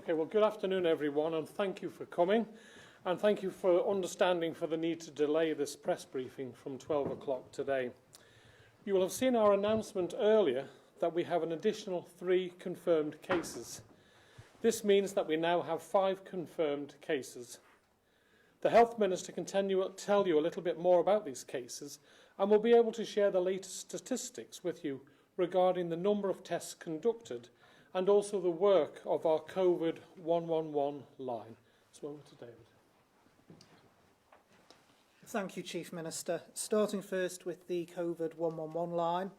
Okay, well, good afternoon, everyone, and thank you for coming. And thank you for understanding for the need to delay this press briefing from 12 o'clock today. You will have seen our announcement earlier that we have an additional 3 confirmed cases. This means that we now have 5 confirmed cases. The Health Minister can tell you a little bit more about these cases and will be able to share the latest statistics with you regarding the number of tests conducted and also the work of our COVID 111 line. So over to David. Thank you, Chief Minister. Starting first with the COVID 111 line.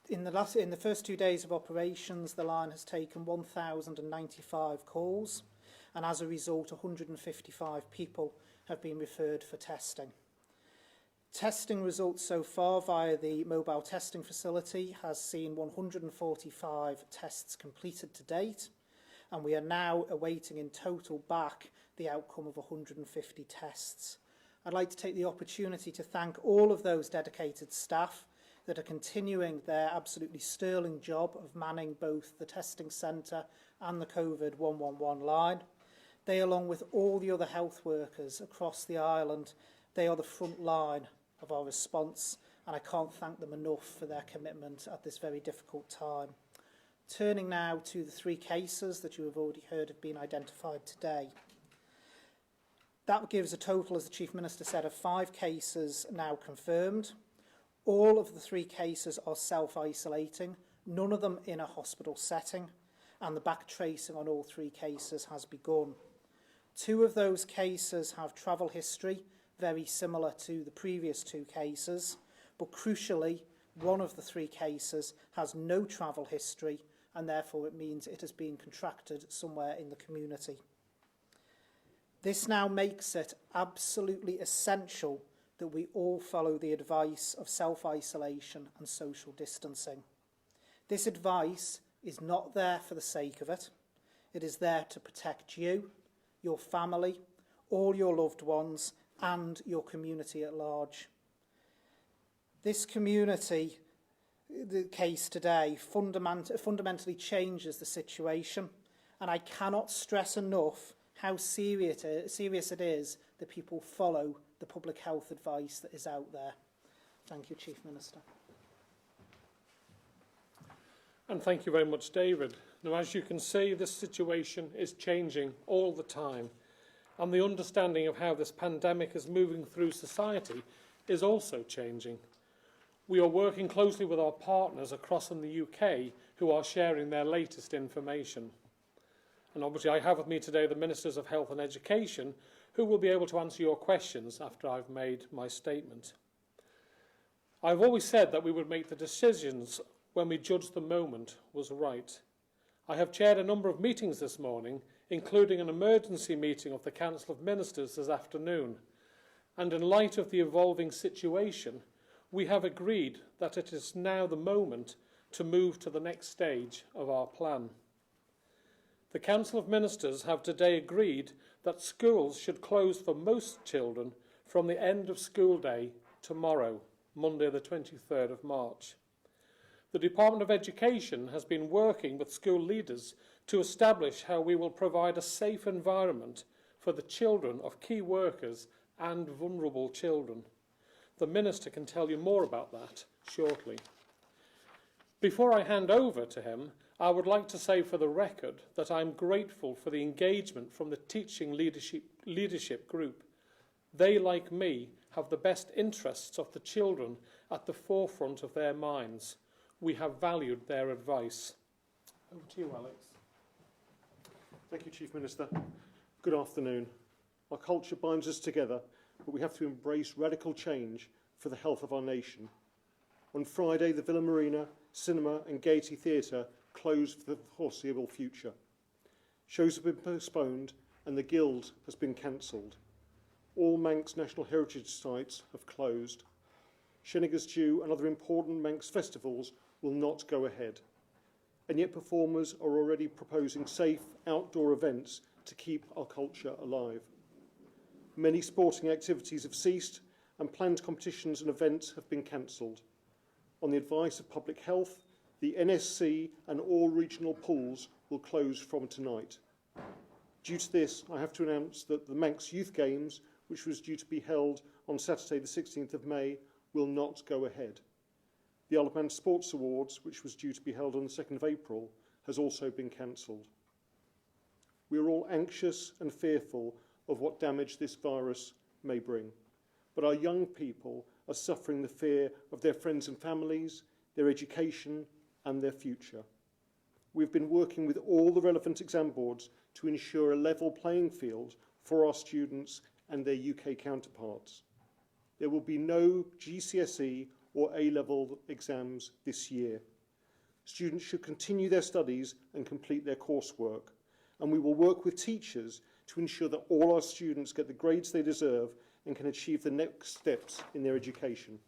In the first 2 days of operations, the line has taken 1,095 calls, and as a result, 155 people have been referred for testing. Testing results so far via the mobile testing facility has seen 145 tests completed to date, and we are now awaiting in total back the outcome of 150 tests. I'd like to take the opportunity to thank all of those dedicated staff that are continuing their absolutely sterling job of manning both the testing centre and the COVID 111 line. They, along with all the other health workers across the island, they are the front line of our response, and I can't thank them enough for their commitment at this very difficult time. Turning now to the 3 cases that you have already heard have been identified today. That gives a total, as the Chief Minister said, of 5 cases now confirmed. All of the 3 cases are self-isolating, none of them in a hospital setting, and the back tracing on all 3 cases has begun. 2 of those cases have travel history, very similar to the previous 2 cases, but crucially, 1 of the 3 cases has no travel history, and therefore it means it has been contracted somewhere in the community. This now makes it absolutely essential that we all follow the advice of self-isolation and social distancing. This advice is not there for the sake of it. It is there to protect you, your family, all your loved ones, and your community at large. This community, the case today, fundamentally changes the situation, and I cannot stress enough how serious it is that people follow the public health advice that is out there. Thank you, Chief Minister. And thank you very much, David. Now, as you can see, this situation is changing all the time, and the understanding of how this pandemic is moving through society is also changing. We are working closely with our partners across in the UK who are sharing their latest information. And obviously I have with me today the Ministers of Health and Education who will be able to answer your questions after I've made my statement. I've always said that we would make the decisions when we judged the moment was right. I have chaired a number of meetings this morning, including an emergency meeting of the Council of Ministers this afternoon. And in light of the evolving situation, we have agreed that it is now the moment to move to the next stage of our plan. The Council of Ministers have today agreed that schools should close for most children from the end of school day tomorrow, Monday the 23rd of March. The Department of Education has been working with school leaders to establish how we will provide a safe environment for the children of key workers and vulnerable children. The Minister can tell you more about that shortly. Before I hand over to him, I would like to say for the record that I'm grateful for the engagement from the teaching leadership group. They, like me, have the best interests of the children at the forefront of their minds. We have valued their advice. Over to you, Alex. Thank you, Chief Minister. Good afternoon. Our culture binds us together, but we have to embrace radical change for the health of our nation. On Friday, the Villa Marina, Cinema and Gaiety Theatre closed for the foreseeable future. Shows have been postponed and the Guild has been cancelled. All Manx National Heritage sites have closed. Shenniger's Dew and other important Manx festivals will not go ahead. And yet performers are already proposing safe outdoor events to keep our culture alive. Many sporting activities have ceased and planned competitions and events have been cancelled. On the advice of Public Health, the NSC and all regional pools will close from tonight. Due to this, I have to announce that the Manx Youth Games, which was due to be held on Saturday the 16th of May, will not go ahead. The Isle of Man Sports Awards, which was due to be held on the 2nd of April, has also been cancelled. We are all anxious and fearful of what damage this virus may bring, but our young people are suffering the fear of their friends and families, their education and their future. We've been working with all the relevant exam boards to ensure a level playing field for our students and their UK counterparts. There will be no GCSE or A-level exams this year. Students should continue their studies and complete their coursework, and we will work with teachers to ensure that all our students get the grades they deserve and can achieve the next steps in their education.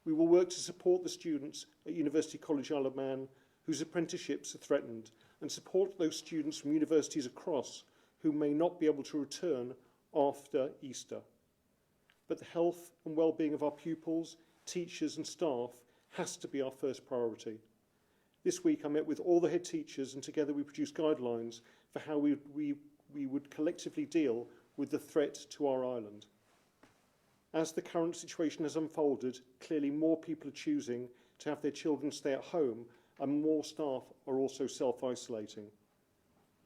We will work to support the students at University College Isle of Man whose apprenticeships are threatened, and support those students from universities across who may not be able to return after Easter. But the health and well-being of our pupils, teachers and staff has to be our first priority. This week I met with all the head teachers, and together we produced guidelines for how we would collectively deal with the threat to our island. As the current situation has unfolded, clearly more people are choosing to have their children stay at home, and more staff are also self-isolating.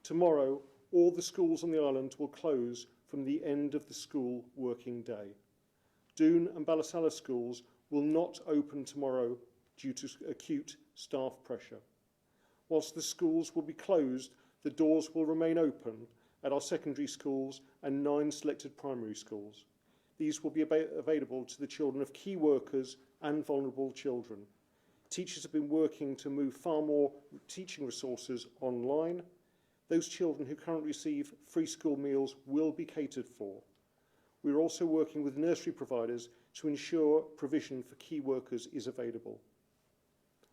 Tomorrow, all the schools on the island will close from the end of the school working day. Doon and Ballasalla schools will not open tomorrow due to acute staff pressure. Whilst the schools will be closed, the doors will remain open at our secondary schools and 9 selected primary schools. These will be available to the children of key workers and vulnerable children. Teachers have been working to move far more teaching resources online. Those children who currently receive free school meals will be catered for. We are also working with nursery providers to ensure provision for key workers is available.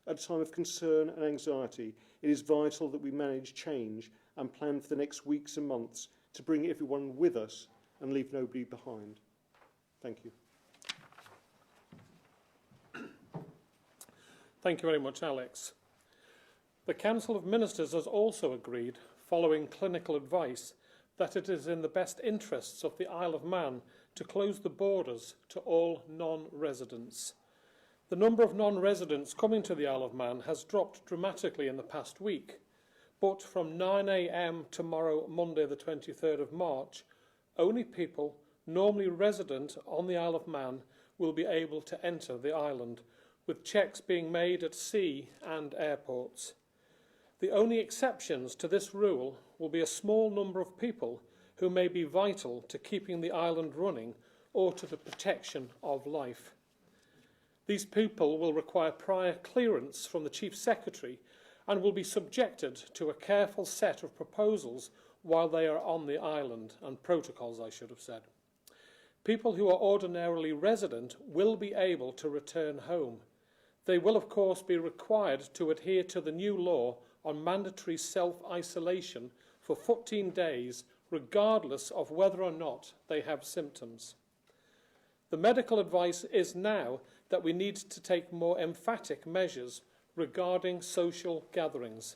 At a time of concern and anxiety, it is vital that we manage change and plan for the next weeks and months to bring everyone with us and leave nobody behind. Thank you. Thank you very much, Alex. The Council of Ministers has also agreed, following clinical advice, that it is in the best interests of the Isle of Man to close the borders to all non-residents. The number of non-residents coming to the Isle of Man has dropped dramatically in the past week, but from 9 a.m. tomorrow, Monday the 23rd of March, only people normally resident on the Isle of Man will be able to enter the island, with checks being made at sea and airports. The only exceptions to this rule will be a small number of people who may be vital to keeping the island running or to the protection of life. These people will require prior clearance from the Chief Secretary and will be subjected to a careful set of proposals while they are on the island, and protocols, I should have said. People who are ordinarily resident will be able to return home. They will, of course, be required to adhere to the new law on mandatory self-isolation for 14 days, regardless of whether or not they have symptoms. The medical advice is now that we need to take more emphatic measures regarding social gatherings.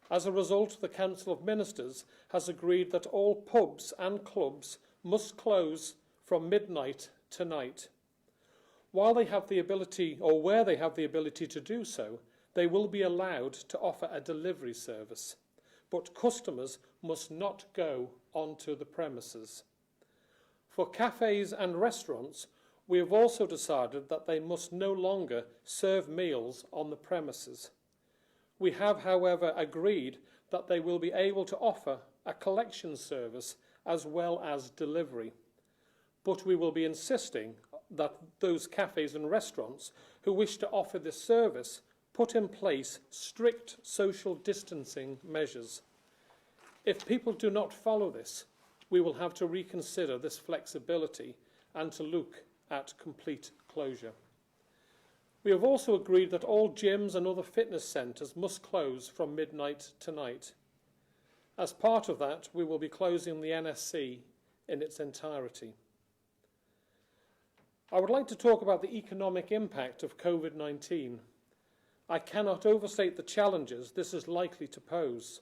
As a result, the Council of Ministers has agreed that all pubs and clubs must close from midnight tonight. While they have the ability, or where they have the ability to do so, they will be allowed to offer a delivery service, but customers must not go onto the premises. For cafes and restaurants, we have also decided that they must no longer serve meals on the premises. We have, however, agreed that they will be able to offer a collection service as well as delivery, but we will be insisting that those cafes and restaurants who wish to offer this service put in place strict social distancing measures. If people do not follow this, we will have to reconsider this flexibility and to look at complete closure. We have also agreed that all gyms and other fitness centres must close from midnight tonight. As part of that, we will be closing the NSC in its entirety. I would like to talk about the economic impact of COVID-19. I cannot overstate the challenges this is likely to pose.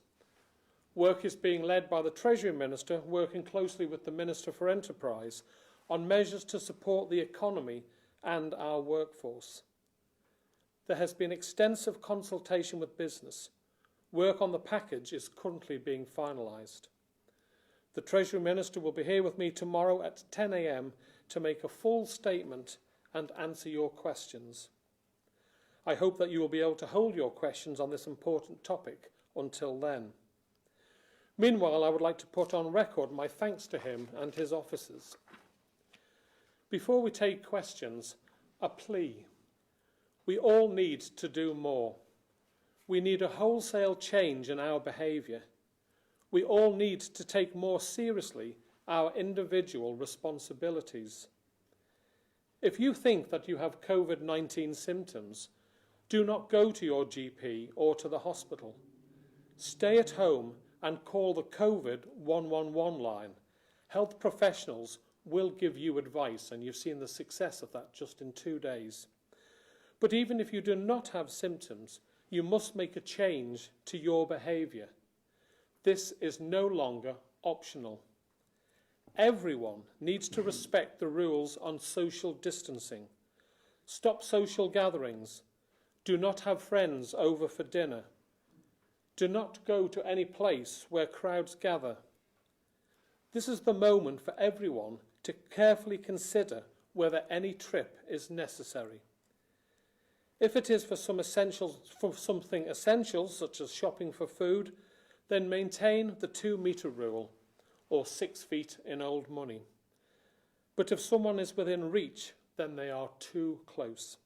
Work is being led by the Treasury Minister, working closely with the Minister for Enterprise on measures to support the economy and our workforce. There has been extensive consultation with business. Work on the package is currently being finalised. The Treasury Minister will be here with me tomorrow at 10 a.m. to make a full statement and answer your questions. I hope that you will be able to hold your questions on this important topic until then. Meanwhile, I would like to put on record my thanks to him and his officers. Before we take questions, a plea. We all need to do more. We need a wholesale change in our behaviour. We all need to take more seriously our individual responsibilities. If you think that you have COVID-19 symptoms, do not go to your GP or to the hospital. Stay at home and call the COVID 111 line. Health professionals will give you advice, and you've seen the success of that just in 2 days. But even if you do not have symptoms, you must make a change to your behaviour. This is no longer optional. Everyone needs to respect the rules on social distancing. Stop social gatherings. Do not have friends over for dinner. Do not go to any place where crowds gather. This is the moment for everyone to carefully consider whether any trip is necessary. If it is for something essential, such as shopping for food, then maintain the 2-metre rule, or 6 feet in old money. But if someone is within reach, then they are too close.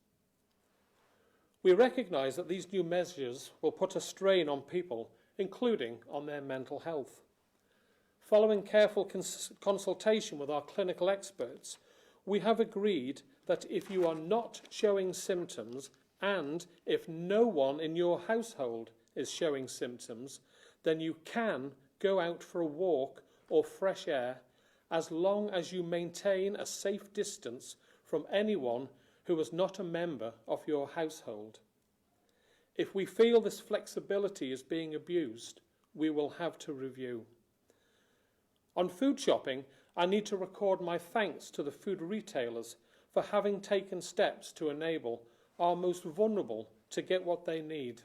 We recognise that these new measures will put a strain on people, including on their mental health. Following careful consultation with our clinical experts, we have agreed that if you are not showing symptoms and if no one in your household is showing symptoms, then you can go out for a walk or fresh air as long as you maintain a safe distance from anyone who is not a member of your household. If we feel this flexibility is being abused, we will have to review. On food shopping, I need to record my thanks to the food retailers for having taken steps to enable our most vulnerable to get what they need.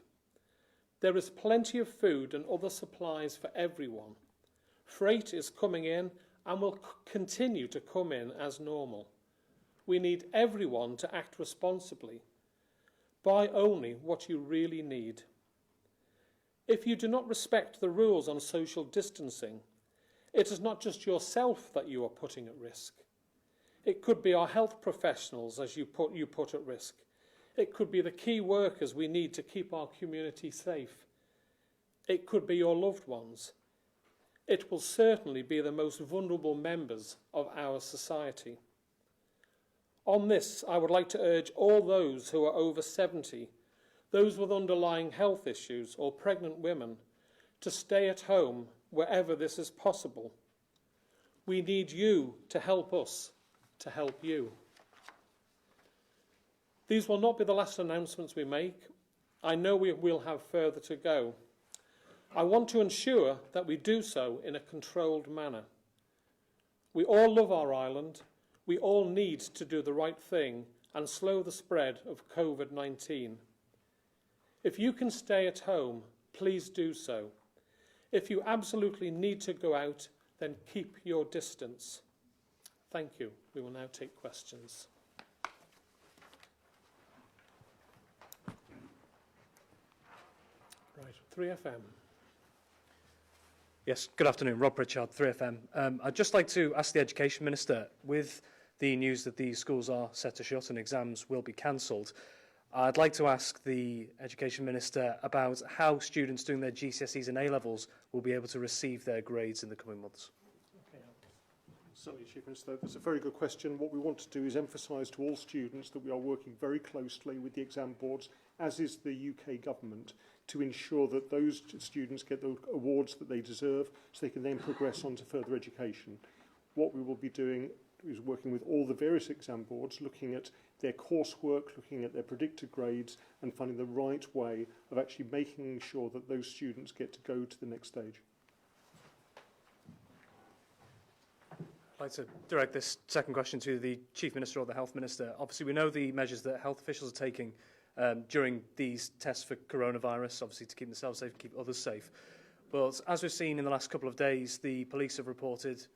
There is plenty of food and other supplies for everyone. Freight is coming in and will continue to come in as normal. We need everyone to act responsibly. Buy only what you really need. If you do not respect the rules on social distancing, it is not just yourself that you are putting at risk. It could be our health professionals as you put at risk. It could be the key workers we need to keep our community safe. It could be your loved ones. It will certainly be the most vulnerable members of our society. On this, I would like to urge all those who are over 70, those with underlying health issues or pregnant women, to stay at home wherever this is possible. We need you to help us to help you. These will not be the last announcements we make. I know we will have further to go. I want to ensure that we do so in a controlled manner. We all love our island. We all need to do the right thing and slow the spread of COVID-19. If you can stay at home, please do so. If you absolutely need to go out, then keep your distance. Thank you. We will now take questions. Right, 3FM. Yes, good afternoon. Rob Pritchard, 3FM. I'd just like to ask the Education Minister, with the news that these schools are set to shut and exams will be cancelled, I'd like to ask the Education Minister about how students doing their GCSEs and A-levels will be able to receive their grades in the coming months. Certainly, Chief Minister, that's a very good question. What we want to do is emphasise to all students that we are working very closely with the exam boards, as is the UK government, to ensure that those students get the awards that they deserve so they can then progress on to further education. What we will be doing is working with all the various exam boards, looking at their coursework, looking at their predicted grades and finding the right way of actually making sure that those students get to go to the next stage. I'd like to direct this second question to the Chief Minister or the Health Minister. Obviously, we know the measures that health officials are taking during these tests for coronavirus, obviously to keep themselves safe, keep others safe. But as we've seen in the last couple of days, the police have reported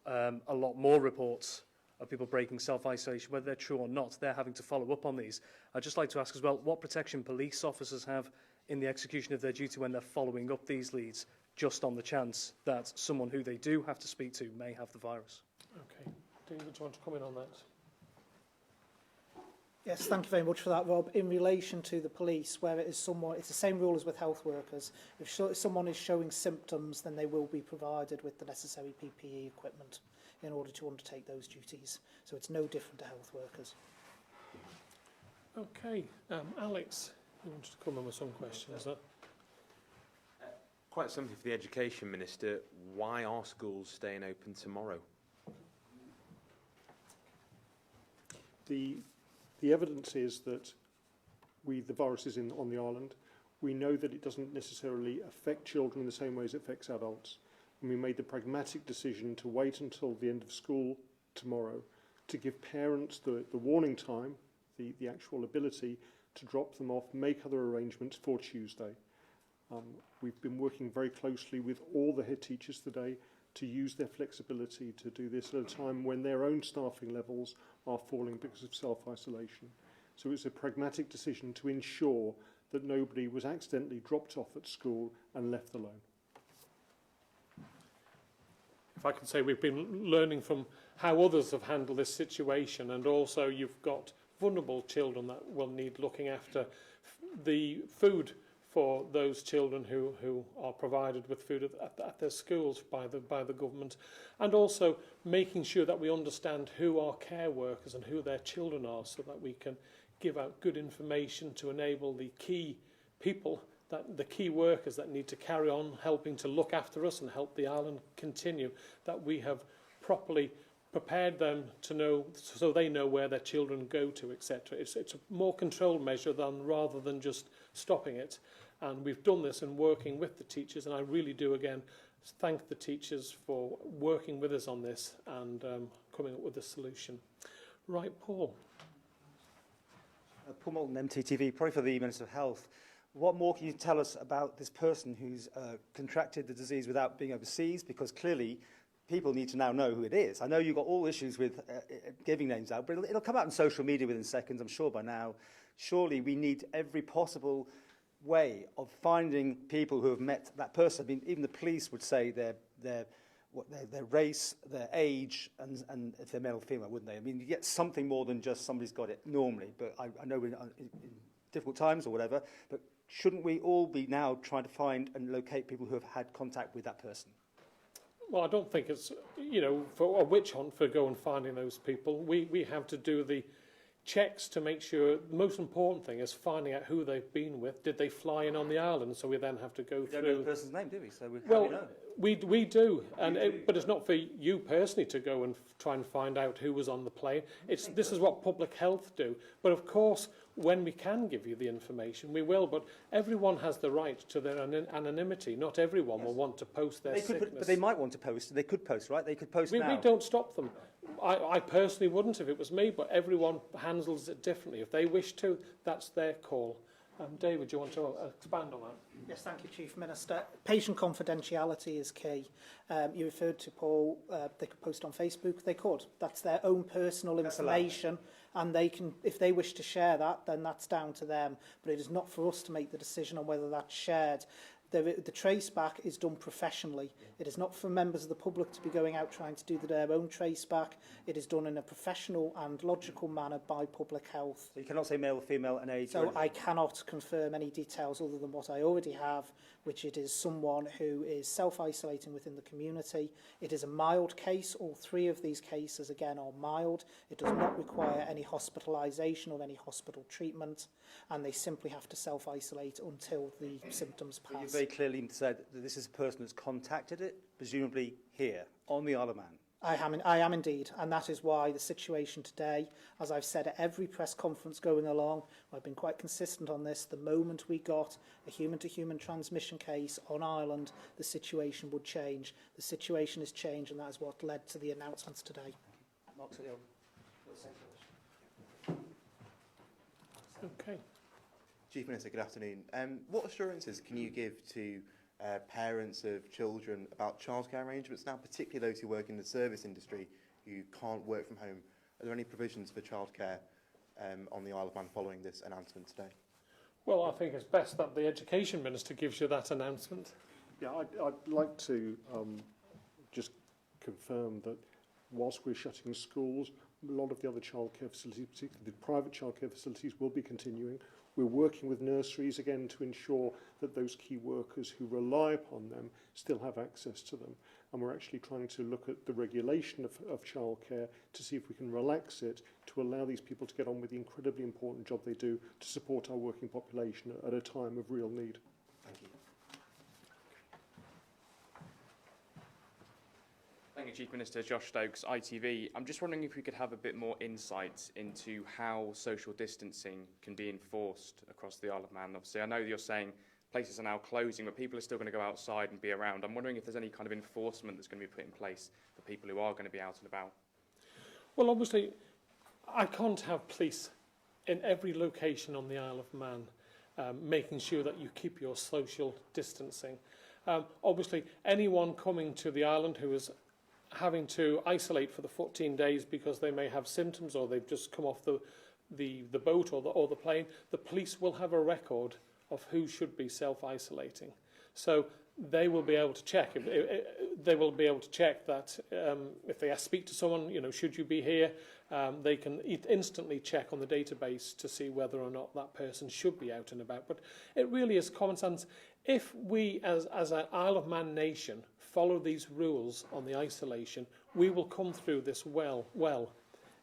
a lot more reports of people breaking self-isolation, whether they're true or not. They're having to follow up on these. I'd just like to ask as well, what protection police officers have in the execution of their duty when they're following up these leads, just on the chance that someone who they do have to speak to may have the virus? Okay. David, do you want to comment on that? Yes, thank you very much for that, Rob. In relation to the police, where it is someone, it's the same rule as with health workers. If someone is showing symptoms, then they will be provided with the necessary PPE equipment in order to undertake those duties. So it's no different to health workers. Okay. Alex, you wanted to come in with some questions, huh? Quite simply, for the Education Minister, why are schools staying open tomorrow? The evidence is that the virus is on the island. We know that it doesn't necessarily affect children in the same way as it affects adults. And we made the pragmatic decision to wait until the end of school tomorrow to give parents the warning time, the actual ability to drop them off, make other arrangements for Tuesday. We've been working very closely with all the head teachers today to use their flexibility to do this at a time when their own staffing levels are falling because of self-isolation. So it's a pragmatic decision to ensure that nobody was accidentally dropped off at school and left alone. If I can say, we've been learning from how others have handled this situation, and also you've got vulnerable children that will need looking after. The food for those children who are provided with food at their schools by the government, and also making sure that we understand who our care workers and who their children are, so that we can give out good information to enable the key people, the key workers that need to carry on helping to look after us and help the island continue, that we have properly prepared them to know, so they know where their children go to, etc. It's a more controlled measure rather than just stopping it. And we've done this in working with the teachers, and I really do again thank the teachers for working with us on this and coming up with a solution. Right, Paul. Paul Moulton, MTTV, probably for the Minister of Health. What more can you tell us about this person who's contracted the disease without being overseas? Because clearly people need to now know who it is. I know you've got all issues with giving names out, but it'll come out in social media within seconds, I'm sure, by now. Surely we need every possible way of finding people who have met that person. I mean, even the police would say their race, their age, and if they're male or female, wouldn't they? I mean, you get something more than just somebody's got it normally, but I know we're in difficult times or whatever, but shouldn't we all be now trying to find and locate people who have had contact with that person? Well, I don't think it's, for a witch hunt for going finding those people. We have to do the checks to make sure. The most important thing is finding out who they've been with. Did they fly in on the island? So we then have to go through. We don't know the person's name, do we? So well, how do we know? We do, but it's not for you personally to go and try and find out who was on the plane. This is what public health do. But of course, when we can give you the information, we will. But everyone has the right to their anonymity. Not everyone will want to post their sickness. But they might want to post. They could post, right? They could post now. We don't stop them. I personally wouldn't if it was me, but everyone handles it differently. If they wish to, that's their call. David, do you want to expand on that? Yes, thank you, Chief Minister. Patient confidentiality is key. You referred to Paul, they could post on Facebook. They could. That's their own personal information, and they can, if they wish to share that, then that's down to them. But it is not for us to make the decision on whether that's shared. The trace back is done professionally. It is not for members of the public to be going out trying to do their own trace back. It is done in a professional and logical manner by public health. So you cannot say male, female, and age. So I cannot confirm any details other than what I already have, which it is someone who is self-isolating within the community. It is a mild case. All three of these cases, again, are mild. It does not require any hospitalisation or any hospital treatment, and they simply have to self-isolate until the symptoms pass. Very clearly said that this is a person that's contacted it, presumably here, on the Isle of Man. I am indeed, and that is why the situation today, as I've said at every press conference going along, I've been quite consistent on this, the moment we got a human-to-human transmission case on Ireland, the situation would change. The situation has changed, and that is what led to the announcements today. Mark, so Okay. Chief Minister, good afternoon. What assurances can you give to parents of children about childcare arrangements now, particularly those who work in the service industry who can't work from home? Are there any provisions for childcare on the Isle of Man following this announcement today? Well, I think it's best that the Education Minister gives you that announcement. Yeah, I'd like to just confirm that whilst we're shutting schools, a lot of the other childcare facilities, particularly the private childcare facilities, will be continuing. We're working with nurseries again to ensure that those key workers who rely upon them still have access to them. And we're actually trying to look at the regulation of childcare to see if we can relax it to allow these people to get on with the incredibly important job they do to support our working population at a time of real need. Thank you. Thank you, Chief Minister. Josh Stokes, ITV. I'm just wondering if we could have a bit more insight into how social distancing can be enforced across the Isle of Man. Obviously, I know you're saying places are now closing, but people are still going to go outside and be around. I'm wondering if there's any kind of enforcement that's going to be put in place for people who are going to be out and about. Well, obviously, I can't have police in every location on the Isle of Man making sure that you keep your social distancing. Obviously, anyone coming to the island who is having to isolate for the 14 days because they may have symptoms or they've just come off the boat or the plane, the police will have a record of who should be self-isolating. So they will be able to check. They will be able to check that if they speak to someone, you know, should you be here, they can instantly check on the database to see whether or not that person should be out and about. But it really is common sense. If we, as an Isle of Man nation, follow these rules on the isolation, we will come through this well.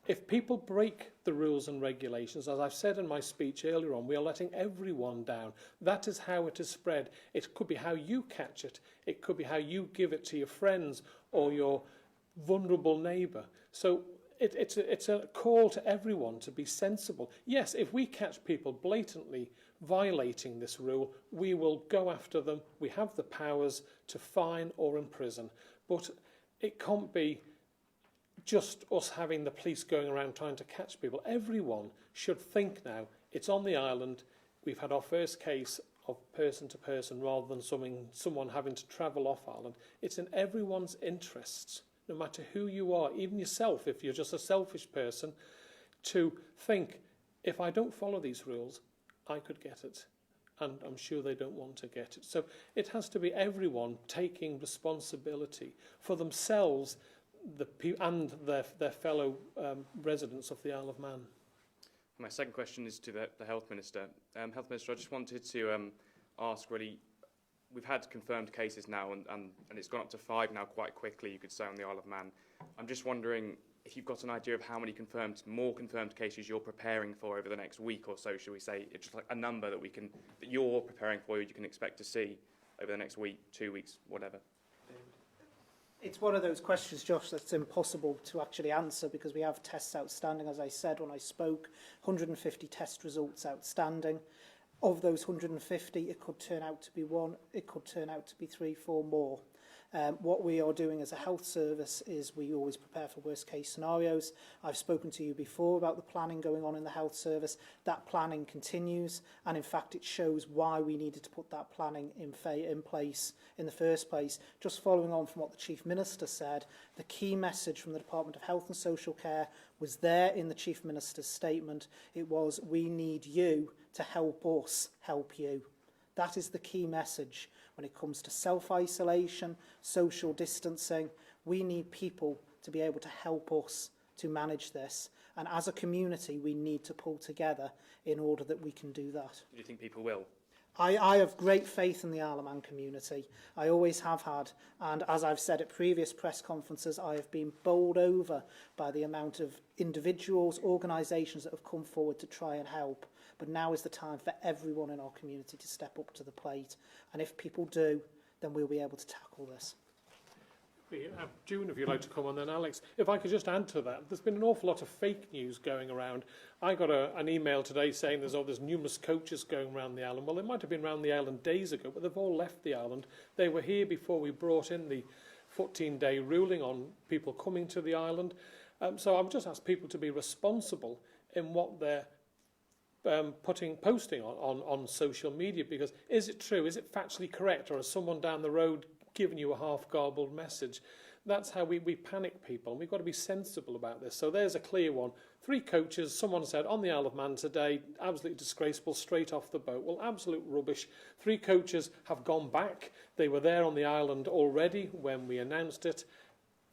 If people break the rules and regulations, as I've said in my speech earlier on, we are letting everyone down. That is how it is spread. It could be how you catch it. It could be how you give it to your friends or your vulnerable neighbour. So it's a call to everyone to be sensible. Yes, if we catch people blatantly violating this rule, we will go after them. We have the powers to fine or imprison. But it can't be just us having the police going around trying to catch people. Everyone should think now, it's on the island, we've had our first case of person to person rather than someone having to travel off island. It's in everyone's interests, no matter who you are, even yourself, if you're just a selfish person, to think, if I don't follow these rules, I could get it. And I'm sure they don't want to get it. So it has to be everyone taking responsibility for themselves and their fellow residents of the Isle of Man. My second question is to the Health Minister. Health Minister, I just wanted to ask really, we've had confirmed cases now and it's gone up to 5 now quite quickly, you could say, on the Isle of Man. I'm just wondering if you've got an idea of how many more confirmed cases you're preparing for over the next week or so, shall we say? It's just like a number that you're preparing for, you can expect to see over the next week, 2 weeks, whatever. It's one of those questions, Josh, that's impossible to actually answer because we have tests outstanding. As I said when I spoke, 150 test results outstanding. Of those 150, it could turn out to be 1, it could turn out to be 3, 4 more. What we are doing as a health service is we always prepare for worst case scenarios. I've spoken to you before about the planning going on in the health service. That planning continues, and in fact it shows why we needed to put that planning in place in the first place. Just following on from what the Chief Minister said, the key message from the Department of Health and Social Care was there in the Chief Minister's statement. It was, we need you to help us help you. That is the key message. When it comes to self-isolation, social distancing, we need people to be able to help us to manage this. And as a community, we need to pull together in order that we can do that. Do you think people will? I have great faith in the Isle of Man community. I always have had. And as I've said at previous press conferences, I have been bowled over by the amount of individuals, organisations that have come forward to try and help. But now is the time for everyone in our community to step up to the plate. And if people do, then we'll be able to tackle this. June, if you'd like to come on, then Alex. If I could just add to that, there's been an awful lot of fake news going around. I got an email today saying there's numerous coaches going around the island. Well, they might have been around the island days ago, but they've all left the island. They were here before we brought in the 14-day ruling on people coming to the island. So I would just ask people to be responsible in what they're posting on social media, because is it true, is it factually correct, or is someone down the road giving you a half-garbled message? That's how we panic people, and we've got to be sensible about this. So there's a clear one. 3 coaches, someone said, on the Isle of Man today, absolutely disgraceful, straight off the boat. Well, absolute rubbish. 3 coaches have gone back. They were there on the island already when we announced it.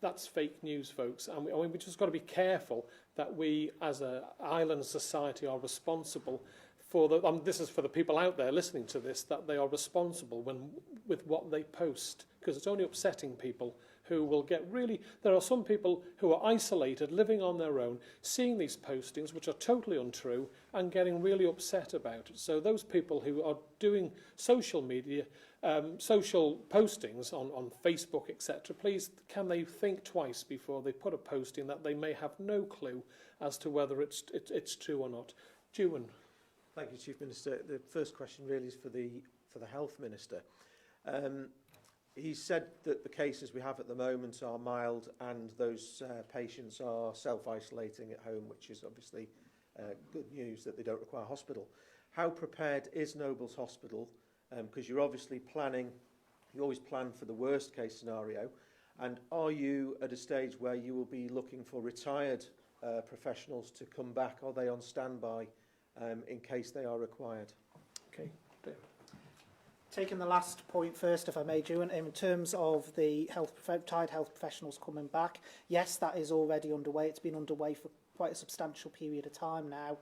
That's fake news, folks. And we just got to be careful that we, as an island society, are responsible for the. This is for the people out there listening to this, that they are responsible with what they post, because it's only upsetting people who will get really. There are some people who are isolated, living on their own, seeing these postings which are totally untrue and getting really upset about it. So those people who are doing social media, social postings on Facebook, etc., please, can they think twice before they put a posting that they may have no clue as to whether it's true or not. June. Thank you, Chief Minister. The first question really is for the Health Minister. He said that the cases we have at the moment are mild and those patients are self-isolating at home, which is obviously good news that they don't require hospital. How prepared is Nobel's hospital? Because you're obviously planning, you always plan for the worst case scenario. And are you at a stage where you will be looking for retired professionals to come back? Are they on standby in case they are required? Okay. Taking the last point first, if I may, June, in terms of the retired health professionals coming back, yes, that is already underway. It's been underway for quite a substantial period of time now.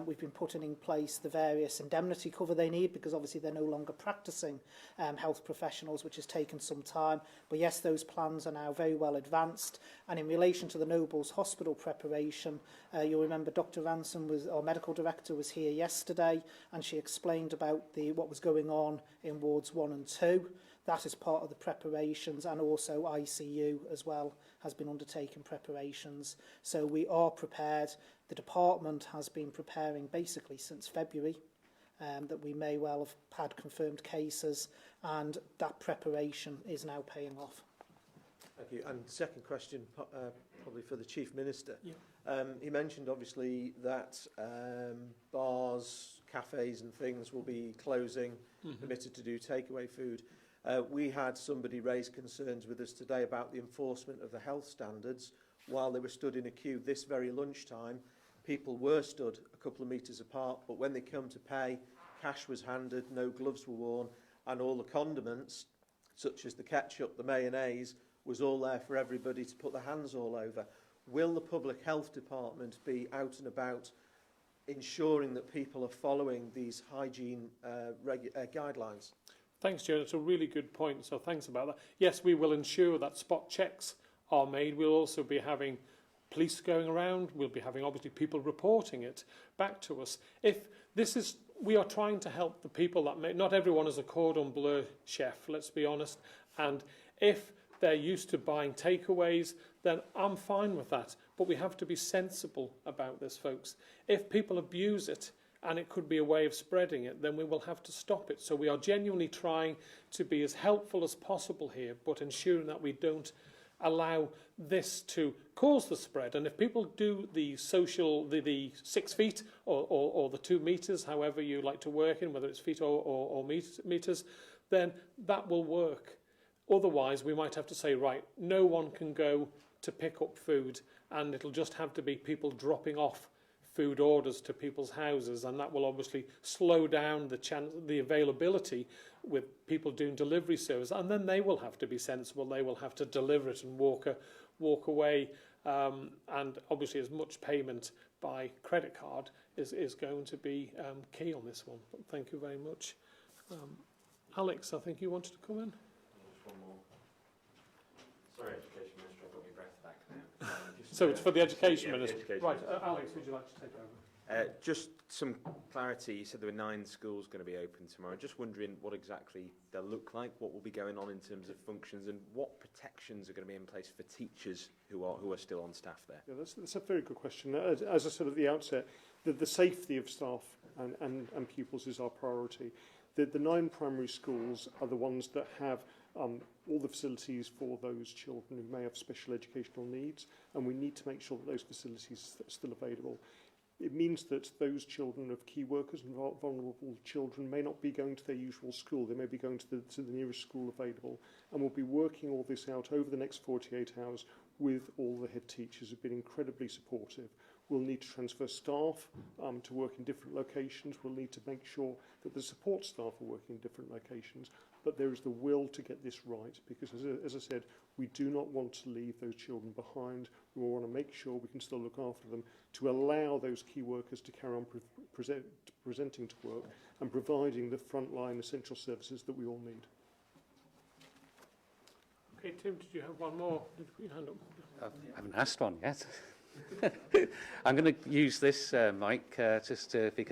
We've been putting in place the various indemnity cover they need, because obviously they're no longer practicing health professionals, which has taken some time. But yes, those plans are now very well advanced. And in relation to the Nobel's hospital preparation, you'll remember Dr. Ransom, our medical director, was here yesterday, and she explained about what was going on in wards 1 and 2. That is part of the preparations, and also ICU as well has been undertaking preparations. So we are prepared. The department has been preparing basically since February, that we may well have had confirmed cases, and that preparation is now paying off. Thank you. And second question, probably for the Chief Minister. Yeah. He mentioned obviously that bars, cafes and things will be closing, permitted to do takeaway food. We had somebody raise concerns with us today about the enforcement of the health standards. While they were stood in a queue this very lunchtime, people were stood a couple of metres apart, but when they come to pay, cash was handed, no gloves were worn, and all the condiments, such as the ketchup, the mayonnaise, was all there for everybody to put their hands all over. Will the Public Health Department be out and about ensuring that people are following these hygiene guidelines? Thanks, Joe. It's a really good point, so thanks about that. Yes, we will ensure that spot checks are made. We'll also be having police going around. We'll be having, obviously, people reporting it back to us. We are trying to help the people that may. Not everyone is a cordon bleu chef, let's be honest. And if they're used to buying takeaways, then I'm fine with that. But we have to be sensible about this, folks. If people abuse it, and it could be a way of spreading it, then we will have to stop it. So we are genuinely trying to be as helpful as possible here, but ensuring that we don't allow this to cause the spread. And if people do the 6 feet or the 2 metres, however you like to work in, whether it's feet or metres, then that will work. Otherwise, we might have to say, right, no one can go to pick up food, and it'll just have to be people dropping off food orders to people's houses, and that will obviously slow down the availability with people doing delivery service, and then they will have to be sensible. They will have to deliver it and walk away, and obviously as much payment by credit card is going to be key on this one. But thank you very much. Alex, I think you wanted to come in. Just one more. Sorry, Education Minister, I've got my breath back now. So it's for the Education Yeah, Minister. Education Right, Minister. Alex, would you like to take over? Just some clarity, you said there were 9 schools going to be open tomorrow. Just wondering what exactly they'll look like, what will be going on in terms of functions, and what protections are going to be in place for teachers who are still on staff there? Yeah, that's a very good question. As I said at the outset, the safety of staff and pupils is our priority. The 9 primary schools are the ones that have all the facilities for those children who may have special educational needs, and we need to make sure that those facilities are still available. It means that those children of key workers and vulnerable children may not be going to their usual school. They may be going to the nearest school available, and we'll be working all this out over the next 48 hours with all the head teachers who've been incredibly supportive. We'll need to transfer staff to work in different locations. We'll need to make sure that the support staff are working in different locations. But there is the will to get this right, because as I said, we do not want to leave those children behind. We want to make sure we can still look after them, to allow those key workers to carry on presenting to work and providing the frontline essential services that we all need. Okay, Tim, did you have one more? Did you put your hand up? I haven't asked one yet. I'm going to use this mic because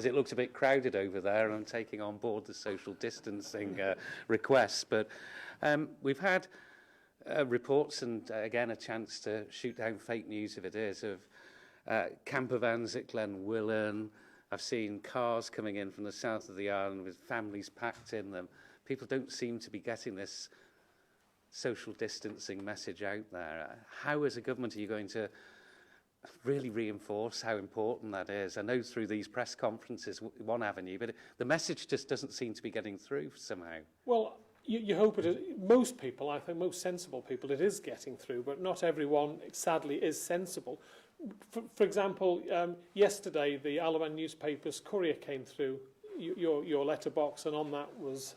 it looks a bit crowded over there, and I'm taking on board the social distancing requests. But we've had reports, and again a chance to shoot down fake news if it is, of camper vans at Glenwillan. I've seen cars coming in from the south of the island with families packed in them. People don't seem to be getting this social distancing message out there. How, as a government, are you going to really reinforce how important that is? I know through these press conferences, one avenue, but the message just doesn't seem to be getting through somehow. Well, you hope it is. Most people, I think, most sensible people, it is getting through, but not everyone, sadly, is sensible. For example, yesterday, the Isle of Man newspaper's courier came through your letterbox, and on that was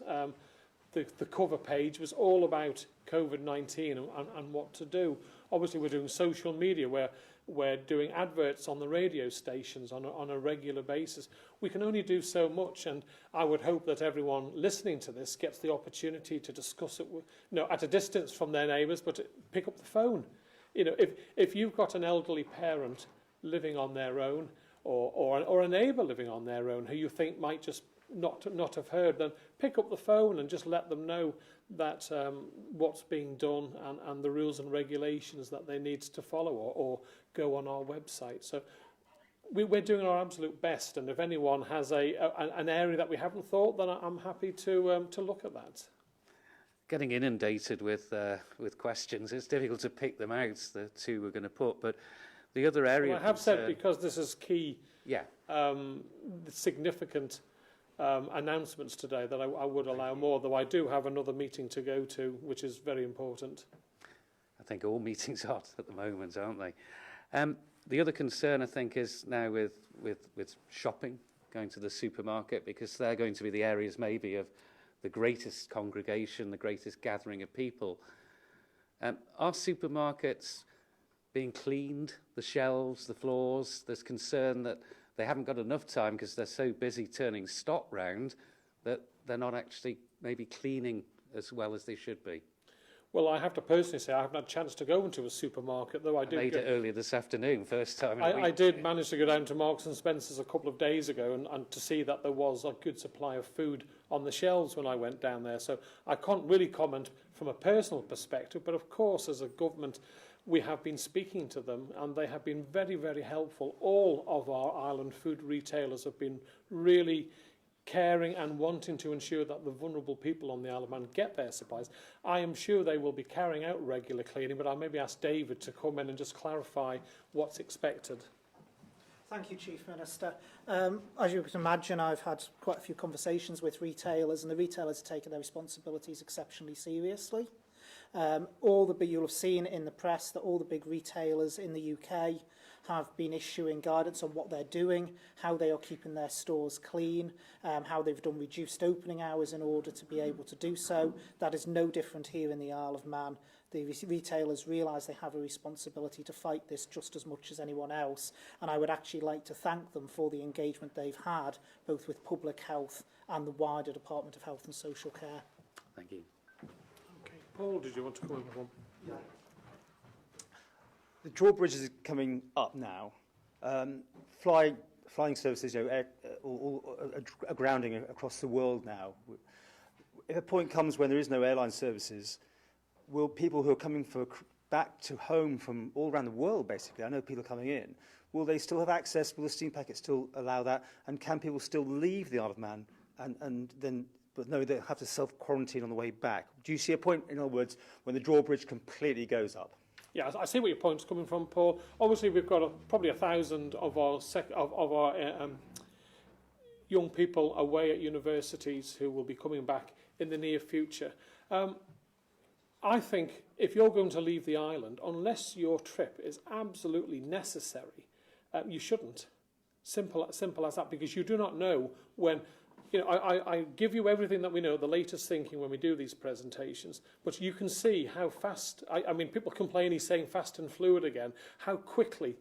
the cover page was all about COVID-19 and what to do. Obviously, we're doing social media where we're doing adverts on the radio stations on a regular basis. We can only do so much, and I would hope that everyone listening to this gets the opportunity to discuss it with, at a distance from their neighbours, but pick up the phone. If you've got an elderly parent living on their own, or a neighbour living on their own who you think might just not have heard, then pick up the phone and just let them know that what's being done and the rules and regulations that they need to follow, or go on our website. So we're doing our absolute best, and if anyone has an area that we haven't thought, then I'm happy to look at that. Getting inundated with questions, it's difficult to pick them out, the 2 we're going to put, but the other area... Well, I have said, because this is key, yeah, significant announcements today, that I would allow more, though I do have another meeting to go to, which is very important. I think all meetings are at the moment, aren't they? The other concern, I think, is now with shopping, going to the supermarket, because they're going to be the areas maybe of the greatest congregation, the greatest gathering of people. Are supermarkets being cleaned, the shelves, the floors? There's concern that they haven't got enough time because they're so busy turning stock round that they're not actually maybe cleaning as well as they should be. Well, I have to personally say I haven't had a chance to go into a supermarket, though I did. Made it earlier this afternoon, first time in a week. I did manage to go down to Marks and Spencer's a couple of days ago and to see that there was a good supply of food on the shelves when I went down there. So I can't really comment from a personal perspective, but of course, as a government, we have been speaking to them, and they have been very, very helpful. All of our island food retailers have been really caring and wanting to ensure that the vulnerable people on the Isle of Man get their supplies. I am sure they will be carrying out regular cleaning, but I'll maybe ask David to come in and just clarify what's expected. Thank you, Chief Minister. As you can imagine, I've had quite a few conversations with retailers, and the retailers are taking their responsibilities exceptionally seriously. You'll have seen in the press that all the big retailers in the UK have been issuing guidance on what they're doing, how they are keeping their stores clean, how they've done reduced opening hours in order to be able to do so. That is no different here in the Isle of Man. The retailers realise they have a responsibility to fight this just as much as anyone else, and I would actually like to thank them for the engagement they've had, both with public health and the wider Department of Health and Social Care. Thank you. Okay, Paul, did you want to come in with one? Yeah. The drawbridge is coming up now. Fly flying services, are grounding across the world now. If a point comes when there is no airline services, will people who are coming back to home from all around the world, basically, I know people coming in, will they still have access? Will the steam packet still allow that? And can people still leave the Isle of Man but no, they have to self-quarantine on the way back? Do you see a point, in other words, when the drawbridge completely goes up? Yeah, I see where your point's coming from, Paul. Obviously, we've got probably 1,000 of our young people away at universities who will be coming back in the near future. I think if you're going to leave the island, unless your trip is absolutely necessary, you shouldn't. Simple as that, because you do not know when. I give you everything that we know, the latest thinking when we do these presentations, but you can see how fast, I mean, people complain he's saying fast and fluid again, how quickly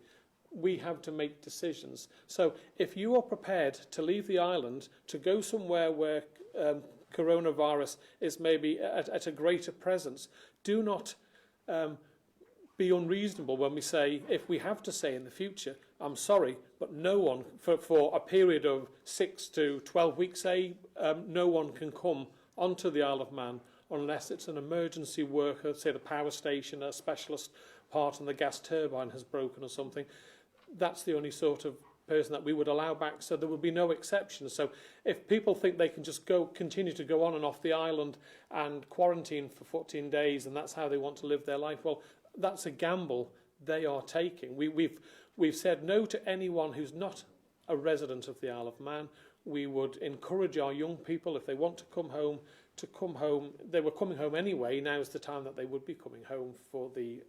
we have to make decisions. So if you are prepared to leave the island, to go somewhere where coronavirus is maybe at a greater presence, do not be unreasonable when we say, if we have to say in the future, I'm sorry, but no one, for a period of 6 to 12 weeks, no one can come onto the Isle of Man unless it's an emergency worker, say the power station, a specialist part and the gas turbine has broken or something. That's the only sort of person that we would allow back, so there would be no exceptions. So if people think they can just continue to go on and off the island and quarantine for 14 days and that's how they want to live their life, well, that's a gamble they are taking. We've said no to anyone who's not a resident of the Isle of Man. We would encourage our young people, if they want to come home, to come home. They were coming home anyway. Now's the time that they would be coming home for the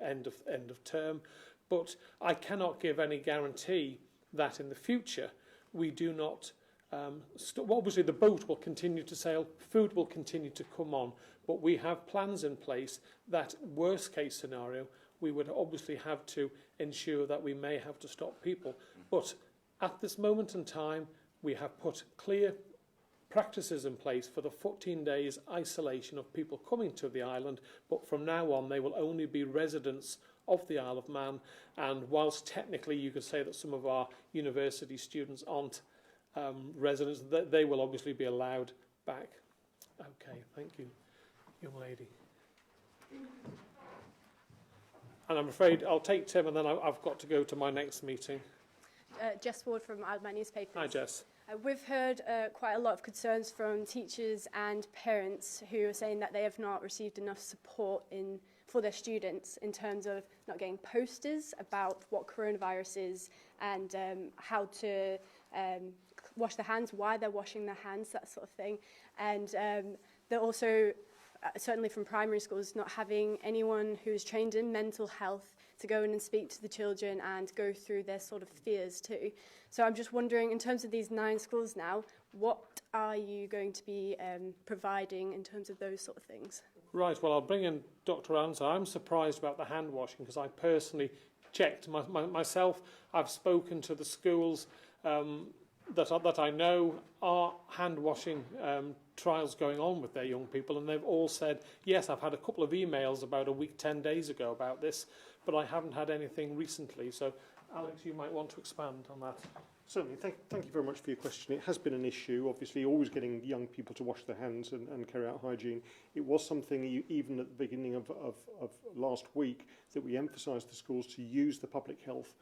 end of term. But I cannot give any guarantee that in the future we do not. Obviously, the boat will continue to sail, food will continue to come on, but we have plans in place that, worst case scenario, we would obviously have to ensure that we may have to stop people. But at this moment in time, we have put clear practices in place for the 14 days isolation of people coming to the island, but from now on they will only be residents of the Isle of Man, and whilst technically you could say that some of our university students aren't residents, they will obviously be allowed back. Okay, thank you, young lady. And I'm afraid I'll take Tim and then I've got to go to my next meeting. Jess Ward from Isle of Man Newspapers. Hi, Jess. We've heard quite a lot of concerns from teachers and parents who are saying that they have not received enough support for their students in terms of not getting posters about what coronavirus is and how to wash their hands, why they're washing their hands, that sort of thing. And they're also, certainly from primary schools, not having anyone who's trained in mental health to go in and speak to the children and go through their sort of fears too. So I'm just wondering, in terms of these 9 schools now, what are you going to be providing in terms of those sort of things? Right, well, I'll bring in Dr. Anser. I'm surprised about the hand washing because I personally checked myself. I've spoken to the schools that I know are hand washing trials going on with their young people, and they've all said, yes, I've had a couple of emails about a week, 10 days ago about this, but I haven't had anything recently. So, Alex, you might want to expand on that. Certainly. Thank you very much for your question. It has been an issue, obviously, always getting young people to wash their hands and carry out hygiene. It was something, even at the beginning of last week, that we emphasised to schools to use the public health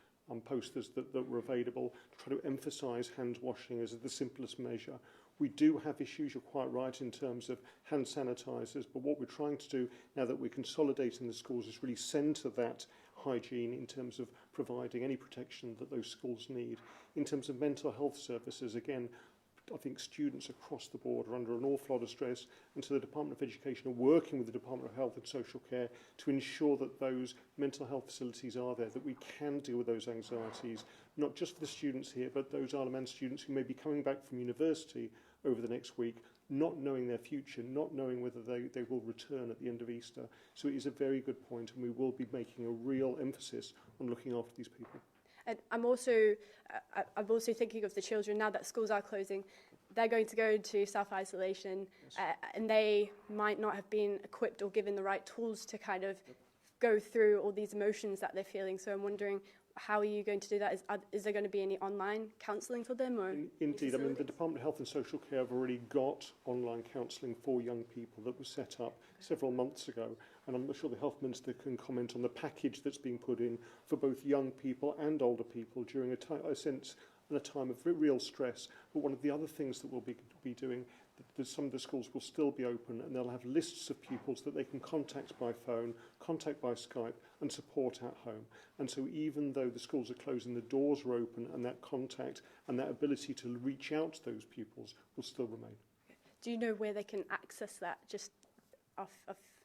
posters that were available, to try to emphasise hand washing as the simplest measure. We do have issues, you're quite right, in terms of hand sanitisers, but what we're trying to do now that we're consolidating the schools is really centre that hygiene in terms of providing any protection that those schools need. In terms of mental health services, again, I think students across the board are under an awful lot of stress, and so the Department of Education are working with the Department of Health and Social Care to ensure that those mental health facilities are there, that we can deal with those anxieties, not just for the students here, but those Isle of Man students who may be coming back from university over the next week, not knowing their future, not knowing whether they will return at the end of Easter. So it is a very good point, and we will be making a real emphasis on looking after these people. And I'm also thinking of the children now that schools are closing. They're going to go into self-isolation, and they might not have been equipped or given the right tools to kind of go through all these emotions that they're feeling. So I'm wondering, how are you going to do that? Is there going to be any online counselling for them? Or Indeed, I mean, the Department of Health and Social Care have already got online counselling for young people that was set up several months ago. And I'm sure the Health Minister can comment on the package that's being put in for both young people and older people during a time of real stress. But one of the other things that we'll be doing, that some of the schools will still be open, and they'll have lists of pupils that they can contact by phone, contact by Skype, and support at home. And so even though the schools are closed and the doors are open, and that contact and that ability to reach out to those pupils will still remain. Do you know where they can access that, just off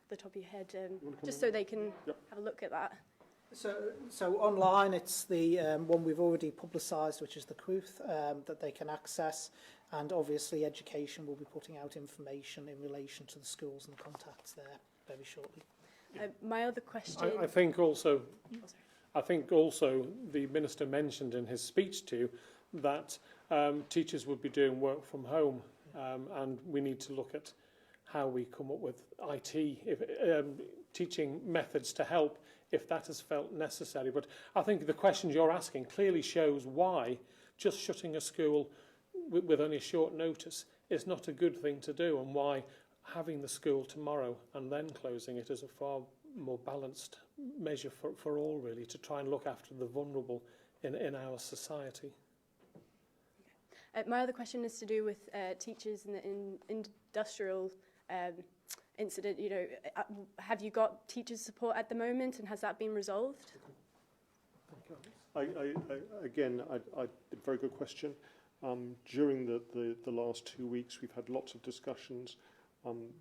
the top of your head, just so they can have a look at that? So online, it's the one we've already publicised, which is the Cruth, that they can access, and obviously education will be putting out information in relation to the schools and the contacts there very shortly. My other question... I think also the Minister mentioned in his speech to you that teachers would be doing work from home, and we need to look at how we come up with teaching methods to help if that is felt necessary. But I think the questions you're asking clearly shows why just shutting a school with only a short notice is not a good thing to do, and why having the school tomorrow and then closing it is a far more balanced measure for all, really, to try and look after the vulnerable in our society. My other question is to do with teachers in the industrial incident. You know, have you got teachers support at the moment, and has that been resolved? Again, very good question. During the last 2 weeks, we've had lots of discussions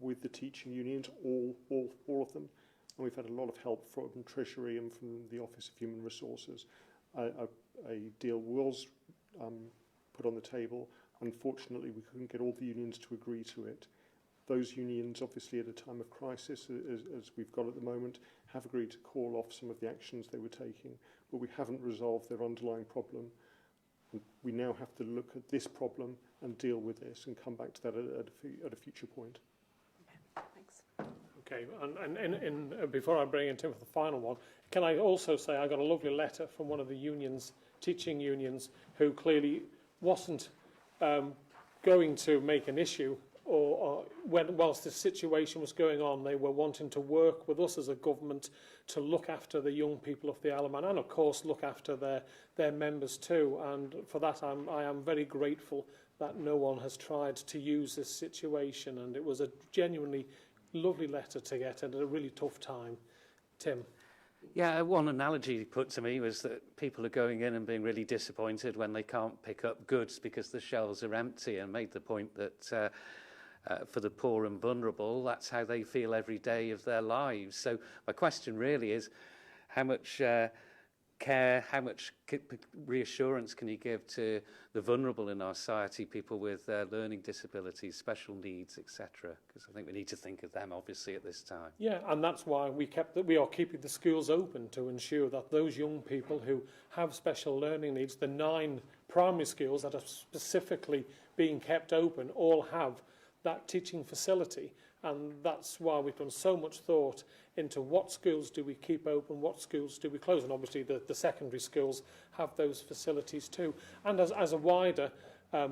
with the teaching unions, all of them, and we've had a lot of help from Treasury and from the Office of Human Resources. A deal was put on the table. Unfortunately, we couldn't get all the unions to agree to it. Those unions, obviously at a time of crisis, as we've got at the moment, have agreed to call off some of the actions they were taking, but we haven't resolved their underlying problem. We now have to look at this problem and deal with this and come back to that at a future point. Okay, thanks. Okay, and before I bring in Tim for the final one, can I also say I got a lovely letter from one of the unions, teaching unions, who clearly wasn't going to make an issue, or whilst this situation was going on, they were wanting to work with us as a government to look after the young people of the Isle of Man, and of course look after their members too. And for that, I am very grateful that no one has tried to use this situation, and it was a genuinely lovely letter to get at a really tough time. Tim? Yeah, one analogy he put to me was that people are going in and being really disappointed when they can't pick up goods because the shelves are empty, and made the point that for the poor and vulnerable, that's how they feel every day of their lives. So my question really is, how much care, how much reassurance can you give to the vulnerable in our society, people with learning disabilities, special needs, etc.? Because I think we need to think of them, obviously, at this time. Yeah, and that's why we are keeping the schools open, to ensure that those young people who have special learning needs, the 9 primary schools that are specifically being kept open, all have that teaching facility. And that's why we've done so much thought into what schools do we keep open, what schools do we close. And obviously the secondary schools have those facilities too. And as a wider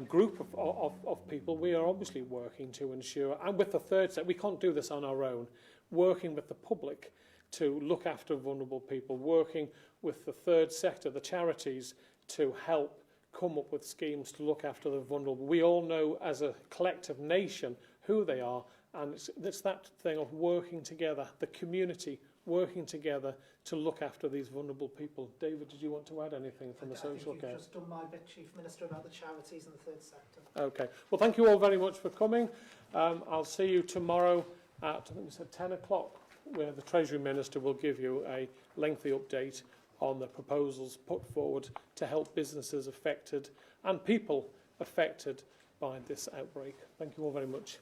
group of people, we are obviously working to ensure, and with the third sector, we can't do this on our own, working with the public to look after vulnerable people, working with the third sector, the charities, to help come up with schemes to look after the vulnerable. We all know as a collective nation who they are, and it's that thing of working together, the community working together to look after these vulnerable people. David, did you want to add anything from the social care? You've just done my bit, Chief Minister, about the charities and the third sector. Okay. Well, thank you all very much for coming. I'll see you tomorrow at, I think we said 10 o'clock, where the Treasury Minister will give you a lengthy update on the proposals put forward to help businesses affected and people affected by this outbreak. Thank you all very much.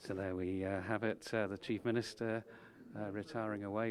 So there we have it, the Chief Minister retiring away.